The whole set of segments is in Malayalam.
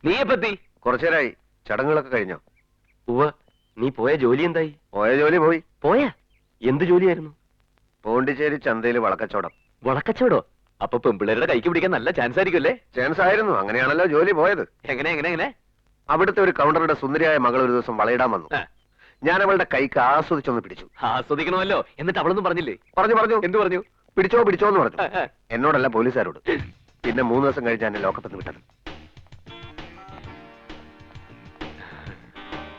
നീ എപ്പത്തി? കുറച്ചേരായി. ചടങ്ങുകളൊക്കെ കഴിഞ്ഞോ? ഉവ്വ. നീ പോയ ജോലി എന്തായി? പോയ ജോലി പോയി. പോയാ? എന്ത് ജോലിയായിരുന്നു? പോണ്ടിച്ചേരി ചന്തയിൽ വളക്കച്ചവടം. വളക്കച്ചവടോ? അപ്പൊ പെമ്പിള്ളേരുടെ കൈക്ക് പിടിക്കാൻ നല്ല ചാൻസ് ആയിരിക്കും അല്ലേ? ചാൻസ് ആയിരുന്നു. അങ്ങനെയാണല്ലോ ജോലി പോയത്. എങ്ങനെ? അവിടുത്തെ ഒരു കൗണ്ടറുടെ സുന്ദരിയായ മകൾ ഒരു ദിവസം വളയിടാൻ വന്നു. ഞാൻ അവളുടെ കൈക്ക് ആസ്വദിച്ചൊന്ന് പിടിച്ചു. ആസ്വദിക്കണമല്ലോ. എന്നിട്ട് അവളൊന്നും പറഞ്ഞില്ലേ? പറഞ്ഞു. എന്ത് പറഞ്ഞു? പിടിച്ചോ എന്ന് പറഞ്ഞു. എന്നോടല്ല, പോലീസുകാരോട്. പിന്നെ 3 ദിവസം കഴിഞ്ഞ് എന്നെ ലോക്കപ്പിൽ നിന്ന് വിട്ടത്.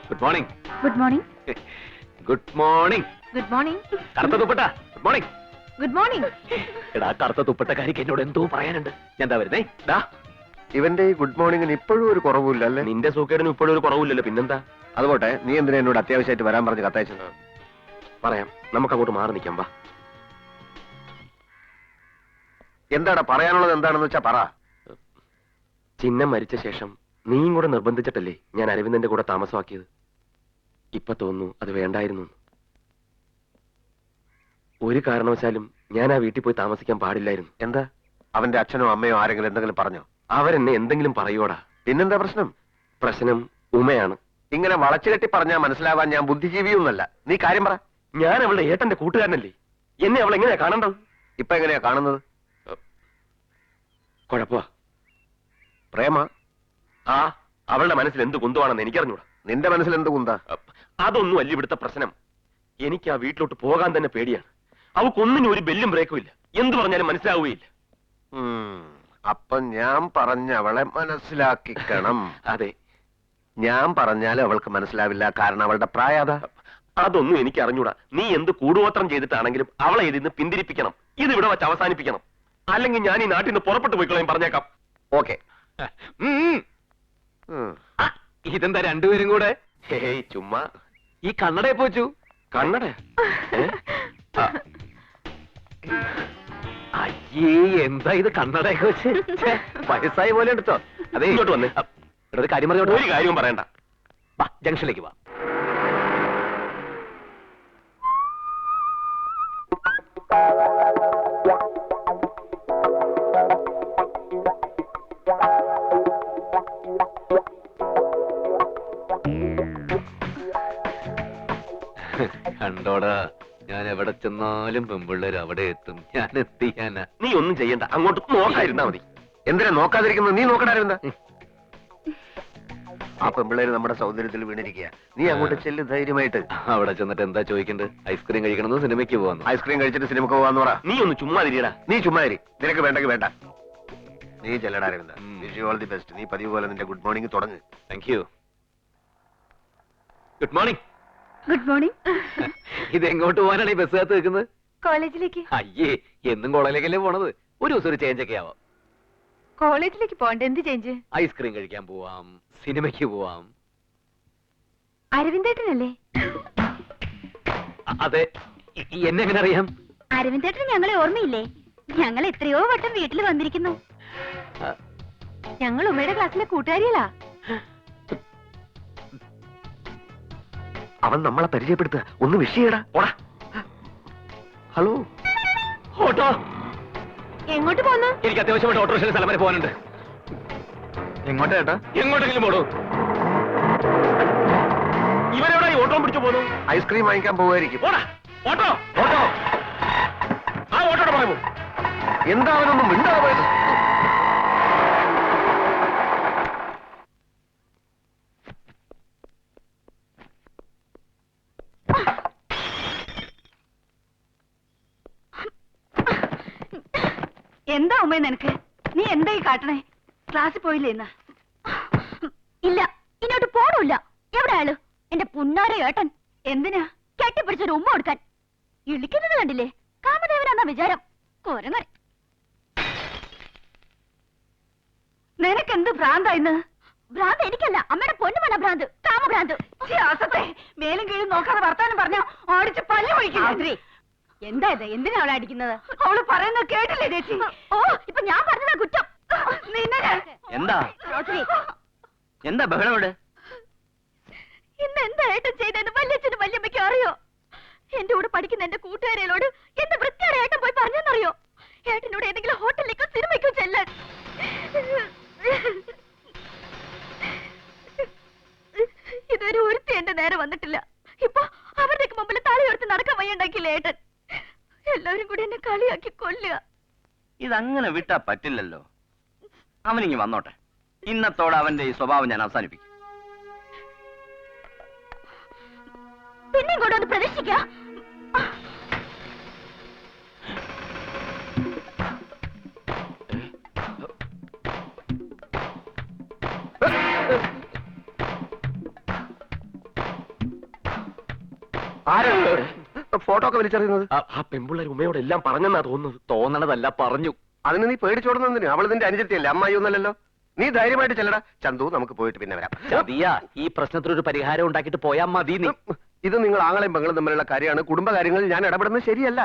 Good morning. Good morning. Good morning. Good morning. കറുത്ത തുപ്പട്ട. Good morning. Good morning. എടാ, കറുത്ത തുപ്പട്ടക്കാരിക്ക് എന്നോട് എന്തോ പറയാനുണ്ട്. ഞാൻ എന്താ വരുന്നേ? ഇവന്റെ ഈ ഗുഡ് മോർണിംഗിന് ഇപ്പോഴും ഒരു കുറവില്ല അല്ലേ? നിന്റെ സൂക്കേടിന് ഇപ്പോഴും ഒരു കുറവില്ലല്ലോ. പിന്നെന്താ? അതുപോട്ടെ, നീ എന്തിനാ എന്നോട് അത്യാവശ്യമായിട്ട് വരാൻ പറഞ്ഞ് കത്തയച്ചത്? പറയാം. നമുക്ക് അങ്ങോട്ട് മാറി നിൽക്കാം. വാ. എന്താടാ പറയാനുള്ളത്? എന്താണെന്ന് വെച്ചാ പറ. ചിഹ്നം മരിച്ച ശേഷം നീയും കൂടെ നിർബന്ധിച്ചിട്ടല്ലേ ഞാൻ അരവിന്ദന്റെ കൂടെ താമസമാക്കിയത്. ഇപ്പൊ തോന്നുന്നു അത് വേണ്ടായിരുന്നു. ഒരു കാരണവശാലും ഞാൻ ആ വീട്ടിൽ പോയി താമസിക്കാൻ പാടില്ലായിരുന്നു. എന്താ? അവന്റെ അച്ഛനോ അമ്മയോ ആരെങ്കിലും എന്തെങ്കിലും പറഞ്ഞോ? അവരെന്നെ എന്തെങ്കിലും പറയോടാ. പിന്നെന്താ പ്രശ്നം? പ്രശ്നം ഉമയാണ്. ഇങ്ങനെ വളച്ചുകെട്ടി പറഞ്ഞാൽ മനസ്സിലാവാൻ ഞാൻ ബുദ്ധിജീവിയൊന്നല്ല. നീ കാര്യം പറ. ഞാൻ അവളുടെ ഏട്ടന്റെ കൂട്ടുകാരനല്ലേ. എന്നെ അവൾ എങ്ങനെയാ കാണേണ്ടത്? ഇപ്പൊ എങ്ങനെയാ കാണുന്നത്? കുഴപ്പമാ. പ്രേമ? അവളുടെ മനസ്സിൽ എന്ത് കുന്തമാണെന്ന് എനിക്കറിഞ്ഞൂടാ. നിന്റെ മനസ്സിൽ എന്ത് കുന്താ? അതൊന്നും അല്ല ഇവിടുത്തെ പ്രശ്നം. എനിക്ക് ആ വീട്ടിലോട്ട് പോകാൻ തന്നെ പേടിയാണ്. അവക്കൊന്നിനും ഒരു ബെല്ലും ബ്രേക്കും ഇല്ല. എന്ത് പറഞ്ഞാലും മനസ്സിലാവുകയില്ല. അപ്പൊ ഞാൻ പറഞ്ഞ അവളെ മനസ്സിലാക്കിക്കണം. അതെ, ഞാൻ പറഞ്ഞാലും അവൾക്ക് മനസ്സിലാവില്ല. കാരണം അവളുടെ പ്രായത. അതൊന്നും എനിക്ക് അറിഞ്ഞൂടാ. നീ എന്ത് കൂടുവോത്രം ചെയ്തിട്ടാണെങ്കിലും അവളെ ഇതിന്ന് പിന്തിരിപ്പിക്കണം. ഇത് ഇവിടെ വെച്ച് അവസാനിപ്പിക്കണം. അല്ലെങ്കിൽ ഞാൻ ഈ നാട്ടിൽ നിന്ന് പുറപ്പെട്ടു പോയിക്കളയും. പറഞ്ഞേക്കാം. ഓക്കെ. ഇതെന്താ രണ്ടുപേരും കൂടെ? ഹേയ്, ചുമ്മാ. ഈ കണ്ണടയെ പോച്ചു. കണ്ണട? അയ്യേ, എന്താ ഇത് കണ്ണടയൊക്കെ വെച്ച്? വയസ്സായ പോലെ എടുത്തോ? അതെ, ഇങ്ങോട്ട് വന്നേ. ഇവിടെ ഒരു കാര്യം പറഞ്ഞോട്ടെ. ഒരു കാര്യവും പറയണ്ട. വാ, ജംഗ്ഷനിലേക്ക് വാ. കണ്ടോടാ, ഞാൻ എവിടെ ചെന്നാലും പെമ്പിള്ളേർ അവിടെ എത്തും. ഞാൻ എത്തിക്കാനാ. നീ ഒന്നും ചെയ്യണ്ട, അങ്ങോട്ട് നോക്കാതിരുന്നാ മതി. എന്തിനാ നോക്കാതിരിക്കുന്നത്? നീ നോക്കണ്ടായിരുന്ന ആ പെമ്പിള്ളേര് നമ്മുടെ സൗന്ദര്യത്തിൽ വീണിരിക്കുക. നീ അങ്ങോട്ട് ചെല്ല് ധൈര്യമായിട്ട്. അവിടെ ചെന്നിട്ട് എന്താ ചോദിക്കണ്ടത്? ഐസ്ക്രീം കഴിക്കണമെന്നോ സിനിമയ്ക്ക് പോവാന്നോ? ഐസ്ക്രീം കഴിച്ചിട്ട് സിനിമക്ക് പോവാന്ന് പറ. നീ ഒന്ന് ചുമ്മാ തിരിയടാ. നീ ചുമ്മാ തിരി. നിനക്ക് വേണ്ടെങ്കിൽ വേണ്ട. നീ ചെല്ലടാ അരവിന്ദ. Wish you all the best. നീ പതിവ് പോലെ നിന്റെ ഗുഡ് മോർണിംഗ് തുടങ്ങ്. Thank you. Good morning. Good morning. ഇത് എങ്ങോട്ട് പോകാനാണ് ഈ ബസ്സിനകത്ത് നിൽക്കുന്നത്? കോളേജിലേക്ക്. അയ്യേ, എന്നും കോളേജിലേക്കല്ലേ പോണത്? ഒരു ദിവസം ഒരു ചേഞ്ച് ഒക്കെ ആവാം. കോളേജിലേക്ക് പോകണ്ട. എന്ത് ചേഞ്ച്? ഐസ്ക്രീം കഴിക്കാൻ പോവാം, സിനിമയ്ക്ക് പോവാം. അരവിന്ദേട്ടനല്ലേ? അതെ. എന്നെ എങ്ങനെ അറിയാം? അരവിന്ദേട്ടന് ഞങ്ങളെ ഓർമ്മയില്ലേ? ഞങ്ങൾ എത്രയോ വട്ടം വീട്ടിൽ വന്നിരിക്കുന്നു. ഞങ്ങൾ ഉമ്മയുടെ ക്ലാസ്സിലെ കൂട്ടുകാരികളാ. അവൻ നമ്മളെ പരിചയപ്പെടുത്തുക. ഒന്ന് വിഷയടാ. ഓടാ. ഹലോ. ഓട്ടോ. എങ്ങോട്ട് പോന്നു? എനിക്ക് അത്യാവശ്യമായിട്ട് ഓട്ടോറിക്ഷ സ്ഥലം വരെ പോകാനുണ്ട്. എങ്ങോട്ടാ ചേട്ടാ? എങ്ങോട്ടെങ്കിലും പോണു. ഇവരെവിടെ ഈ ഓട്ടോ പിടിച്ചു പോന്നു? ഐസ്ക്രീം വാങ്ങിക്കാൻ പോവായിരിക്കും. ഓടാ. ഓട്ടോ. ഓട്ടോ. ആ ഓട്ടോടെ പറയുമോ? എന്താ അവനൊന്നും മിണ്ടാതെ പോയത്? എന്താ ഉമ്മ നിനക്ക്? നീ എന്താ ഈ കാട്ടണേ? ക്ലാസ്സിൽ പോയില്ലേ ഇന്ന്? ഇല്ല, ഇങ്ങോട്ട് പോണില്ല. എവിടെ ആള്? എന്റെ പുന്നാര ഏട്ടൻ. എന്തിനാ? കെട്ടിപ്പിടിച്ചൊരു ഉമ്മ കൊടുക്കാൻ. ഇളിക്കുന്നത് കണ്ടില്ലേ? കാമദേവനാന്നാ വിചാരം. കൊരങ്ങൻ. നിനക്കെന്ത് ഭ്രാന്തായിന്ന്? ഭ്രാന്ത് എനിക്കല്ല, അമ്മയുടെ പൊന്നുമല്ല ഭ്രാന്ത്. കാമഭ്രാന്ത്. മേലും കീഴും നോക്കാതെ വർത്താനം പറഞ്ഞോ ഓടിച്ച് പല്ല് ഒഴിക്കും. എന്താ ഇത്? എന്തിനാ അവളെ അടിക്കുന്നത്? അവള് പറയുന്നത് കേട്ടില്ലേ ചേച്ചി? ഓ, ഇപ്പൊ ഞാൻ പറഞ്ഞതാ കുറ്റം. എന്താ എന്താ ബഹളം ഇവിടെ? ഇന്ന് എന്താ ഏട്ടൻ ചെയ്തെന്ന് വല്യച്ഛനും വല്യമ്മയ്ക്കും അറിയോ? എന്റെ കൂടെ പഠിക്കുന്ന എന്റെ കൂട്ടുകാരികളോട് എന്ത് വൃത്തിയാണ് ഏട്ടൻ പോയി പറഞ്ഞെന്നറിയോ? ഏട്ടനോട് ഏതെങ്കിലും ഹോട്ടലിലേക്കോ സിനിമയ്ക്കോ ചെല്ലാൻ. ഇതങ്ങനെ വിട്ടാ പറ്റില്ലല്ലോ. അവനിങ്ങി വന്നോട്ടെ. ഇന്നത്തോടെ അവന്റെ ഈ സ്വഭാവം ഞാൻ അവസാനിപ്പിക്കും. പിന്നെ ഇങ്ങോട്ട് ഒന്ന് പ്രതീക്ഷിക്ക. ഫോട്ടോ ഒക്കെ വലിച്ചെറിയുന്നത് ആ പെമ്പിള്ളേർ ഉമ്മയോട് എല്ലാം പറഞ്ഞെന്നാ തോന്നുന്നത്. തോന്നണതല്ല, പറഞ്ഞു. അതിന് നീ പേടിച്ചോടുന്നതിന് അവൾ നിന്റെ അനുജത്തിയല്ലേ, അമ്മായി ഒന്നല്ലല്ലോ. നീ ധൈര്യമായിട്ട് ചെല്ലടാ. ചന്തു, നമുക്ക് പോയിട്ട് പിന്നെ വരാം. ചതിയാ, ഈ പ്രശ്നത്തിനൊരു പരിഹാരം ഉണ്ടാക്കിയിട്ട് പോയാ മതി നീ. ഇത് നിങ്ങൾ ആങ്ങളെയും പെങ്ങളും തമ്മിലുള്ള കാര്യമാണ്. കുടുംബകാര്യങ്ങളിൽ ഞാൻ ഇടപെടുന്നത് ശരിയല്ല.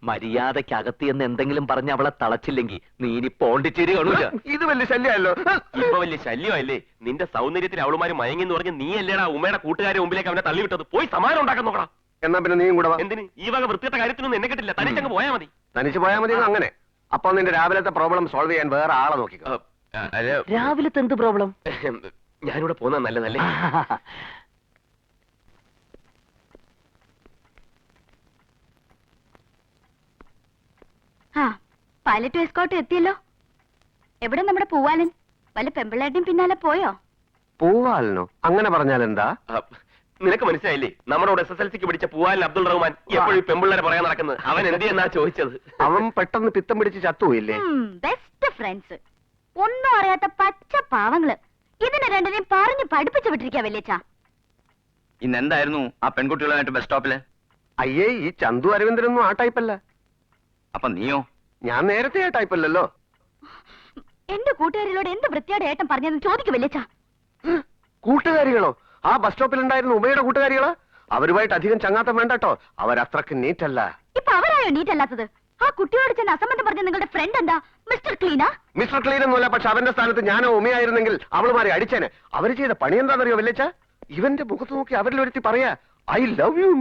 മര്യാദയ്ക്ക് അകത്തി എന്ന് എന്തെങ്കിലും പറഞ്ഞ് അവളെ തളച്ചില്ലെങ്കിൽ നീ ഇനി പോണ്ടിച്ചേരി കാണൂല. ഇത് വലിയ ശല്യമല്ലോ. ഇപ്പൊ വലിയ ശല്യമല്ലേ? നിന്റെ സൗന്ദര്യത്തിൽ അവളുമാര് മയങ്ങിന്ന് പറഞ്ഞ് നീ അല്ലേടാ ഉമ്മയുടെ കൂട്ടുകാരെ മുമ്പിലേക്ക് അവനെ തള്ളിവിട്ടത്. പോയി സമാനം ഉണ്ടാക്കാൻ നോക്കണം. എന്നാ പിന്നെ നീയും കൂടെ വാ. എന്തിന്? ഈ വക വൃത്തിയുടെ കാര്യത്തിനൊന്നും എന്നെ കിട്ടില്ല. തനിച്ചങ്ങ് പോയാ മതി. തനിച്ച് പോയാൽ മതി. അങ്ങനെ അപ്പൊ നിന്റെ രാവിലത്തെ പ്രോബ്ലം സോൾവ് ചെയ്യാൻ വേറെ ആളെ നോക്കിക്കോ. രാവിലത്തെ എന്ത് പ്രോബ്ലം? ഞാനിവിടെ പോകുന്ന നല്ലതല്ലേ? ആ, പൈലറ്റ് എസ്കോട്ട് എത്തിയല്ലോ. എവിടെ നമ്മുടെ പൂവാലൻ? വല്ല പെമ്പിള്ളേരുടെയും പിന്നാലെ പോയോ? പൂവാലനോ? അങ്ങനെ പറഞ്ഞാൽ എന്താ? നിനക്ക് മനസ്സിലായില്ലേ? നമ്മുടെ SSLCക്ക് പിടിച്ച പൂവാലൻ അബ്ദുൾ റഹ്മാൻ എപ്പോഴും പെമ്പിള്ളേരെ പറയാൻ നടക്കുന്നത്. അവൻ എന്ത് എന്നാ ചോദിച്ചത്? അവൻ പെട്ടെന്ന് പിത്തം പിടിച്ച് ചത്തുപോയില്ലേ? ബെസ്റ്റ് ഫ്രണ്ട്സ്, ഒന്നും അറിയാത്ത പച്ച പാവങ്ങള്. ഇതിനെ രണ്ടിനെയും പറഞ്ഞു പഠിപ്പിച്ചു വിട്ടിരിക്കാ വല്യച്ഛാ. ഇന്ന് എന്തായിരുന്നു ആ പെൺകുട്ടികളുമായിട്ട് ബസ് സ്റ്റോപ്പില്? അയ്യേ, ഈ ചന്തു അരവിന്ദനൊന്നും ആ ടൈപ്പല്ല. അപ്പൊ നീയോ? ഞാൻ നേരത്തെ ആ ടൈപ്പല്ലല്ലോ. എന്റെ കൂട്ടുകാരികളോട് എന്ത് വൃത്തിയോടെ ഏട്ടൻ പറഞ്ഞതെന്ന് ചോദിക്കും വല്യച്ഛാ. കൂട്ടുകാരികളോ? ആ ബസ് സ്റ്റോപ്പിലുണ്ടായിരുന്ന ഉമയുടെ കൂട്ടുകാരികള്? അവരുമായിട്ട് അധികം ചങ്ങാത്തം വേണ്ടട്ടോ. അവരത്രക്ക് നീറ്റല്ല. ഇപ്പൊ അവരായോ നീറ്റല്ലാത്തത്? ആ കുട്ടിയോട് ചെന്ന് അസംബന്ധം പറഞ്ഞ നിങ്ങളുടെ ഫ്രണ്ട് എന്താ, മിസ്റ്റർ ക്ലീനാ? മിസ്റ്റർ ക്ലീൻ ഒന്നുമല്ല. പക്ഷെ അവന്റെ സ്ഥാനത്ത് ഞാനോ ഉമയായിരുന്നെങ്കിൽ അവളുമാരെ അടിച്ചേനെ. അവര് ചെയ്ത പണി എന്താണെന്നറിയോ വല്യച്ച? ഇവന്റെ മുഖത്ത് നോക്കി അവരിൽ ഒരുത്തി പറയാ, ഐ ലവ് യു.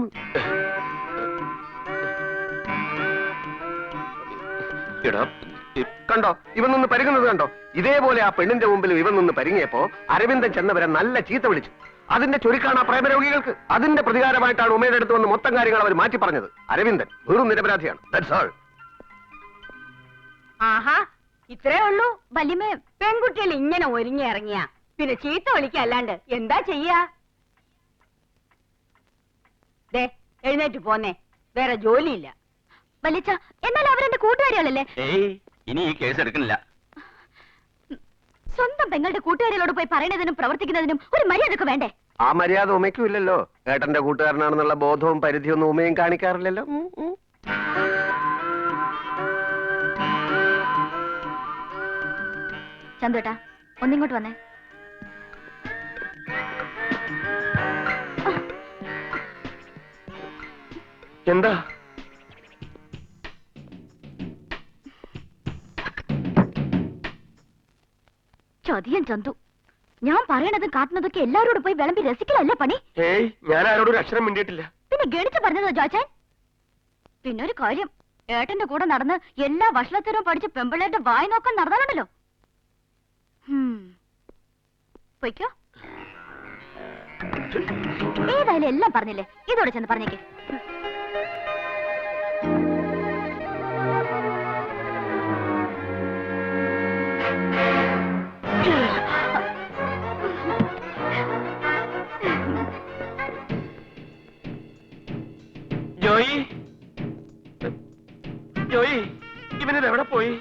കണ്ടോ ഇവൻ നിന്ന് പരുങ്ങുന്നത് കണ്ടോ? ഇതേപോലെ ആ പെണ്ണിന്റെ മുമ്പിൽ ഇവൻ നിന്ന് പരിങ്ങിയപ്പോ അരവിന്ദൻ ചെന്നവരെ നല്ല ചീത്ത വിളിച്ചു. അതിന്റെ ചൊരുക്കാണ് ആ പ്രേമരോഗികൾക്ക്. അതിന്റെ പ്രതികാരമായിട്ടാണ് ഉമയുടെ അടുത്ത് വന്ന് മൊത്തം കാര്യങ്ങൾ അവർ മാറ്റി പറഞ്ഞത്. അരവിന്ദൻ വെറും നിരപരാധിയാണ്. That's all. ആഹാ, ഇത്രേ ഉള്ളൂ? വല്യമ്മേ, പെൺകുട്ടികൾ ഇങ്ങനെ ഒരുങ്ങി ഇറങ്ങിയ പിന്നെ ചീത്ത വിളിക്കല്ലാണ്ട് എന്താ ചെയ്യാ? ദേ, എഴുന്നേറ്റ് പോന്നേ, വേറെ ജോലിയില്ല. വല്യച്ഛ, എന്നാൽ അവരെന്റെ കൂട്ടുകാരികളല്ലേ? ഏയ്, ഇനി ഈ കേസ് എടുക്കുന്നില്ല. സ്വന്തം പെങ്ങളുടെ കൂട്ടുകാരികളോട് പോയി പറയുന്നതിനും പ്രവർത്തിക്കുന്നതിനും ഒരു മര്യാദക്ക് വേണ്ടേ? ആ മര്യാദ ഉമയ്ക്കും ഇല്ലല്ലോ. ഏട്ടന്റെ കൂട്ടുകാരനാണെന്നുള്ള ബോധവും പരിധിയൊന്നും ഉമയും കാണിക്കാറില്ലല്ലോ. ചന്തുട്ടാ, ഒന്നിങ്ങോട്ട് വന്നേ. എന്താ? ചതിയൻ ചന്തു, ഞാൻ പറയണതും കാട്ടുന്നതൊക്കെ എല്ലാവരോടും പോയി വിളമ്പി രസിക്കലല്ലേ പണി? ഏയ്, ഞാൻ ആരോടൊരു അക്ഷരം മിണ്ടിയിട്ടില്ല. പിന്നെ ഗണിച്ചു പറഞ്ഞതോ ജോച്ചാൻ? പിന്നൊരു കാര്യം, ഏട്ടന്റെ കൂടെ നടന്ന് എല്ലാ വഷളത്തരവും പഠിച്ച് പെമ്പിള്ളേരുടെ വായി നോക്കാൻ നടന്നാലുണ്ടല്ലോ. പൊയ്ക്കോ. ഏതായാലും എല്ലാം പറഞ്ഞില്ലേ, ഇതോടെ ചെന്ന് പറഞ്ഞേക്ക്. ജോയി, ജോയി, ഇവനിത് എവിടെ പോയി?